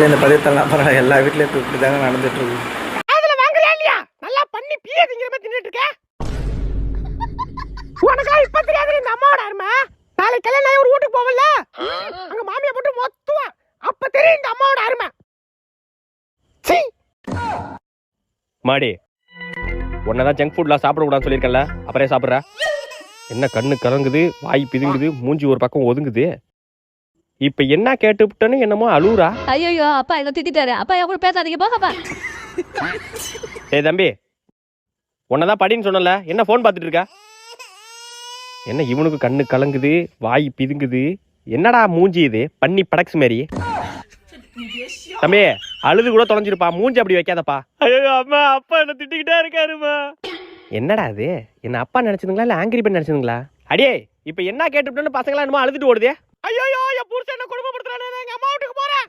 வீட்டில் இந்த பதியத்தெல்லாம் பரவாயில்ல, எல்லா வீட்லேயும் இப்போ இப்படி தாங்க நடந்துட்டு இருக்கு. அதில் வாங்குறியா இல்லையா? நல்லா பண்ணி பியதிங்கிற மாதிரி தின்னுட்டு இருக்க. உனக்கா இப்ப தெரியாது இந்த அம்மாவோட அருமை. நாளைக்கு கல்யாணம் ஆகி ஒரு வீட்டுக்கு போவல, அங்க மாமியா போட்டு மொத்துவா, அப்ப தெரியும் இந்த அம்மாவோட அருமை. மாடி உன்னதான் ஜங்க் ஃபுட்லாம் சாப்பிடக்கூடாதுன்னு சொல்லியிருக்கேன்ல, அப்புறம் சாப்பிட்ற? என்ன கண்ணு கலங்குது, வாய் பிதுங்குது, மூஞ்சி ஒரு பக்கம் ஒதுங்குது. இப்ப என்ன கேட்டுவிட்டேன்னு என்னமோ அழுவுறா. ஐயோ அப்பா என்ன திட்டாரு. அப்பா என் கூட பேசாதீங்க, போகப்பா. ஏய் தம்பி, உன்னதான் படின்னு சொன்னல, என்ன போன் பார்த்துட்டு இருக்க? என்ன இவனுக்கு கண்ணு கலங்குது, வாய் பிதுங்குது, என்னடா மூஞ்சி இது பண்ணி படக்ஸ் மாரி? தம்பி அழுது கூட தொலைஞ்சிருப்பா, மூஞ்சி அப்படி வைக்காதப்பா. ஐயோ அம்மா, அப்பா என்ன திட்டிக்கிட்டே இருக்காருமா. என்னடா அது, என்ன அப்பா நினைச்சதுங்களா இல்ல ஆங்கிரி பெண் நினைச்சதுங்களா? அடியே இப்ப என்ன கேட்டுவிட்டோன்னு பசங்களா என்னமோ அழுதுட்டு ஓடுதே. ஐயோ என் புருஷன் என்ன குடும்பப்படுத்துறானே, எங்க அம்மா வீட்டுக்கு போறேன்.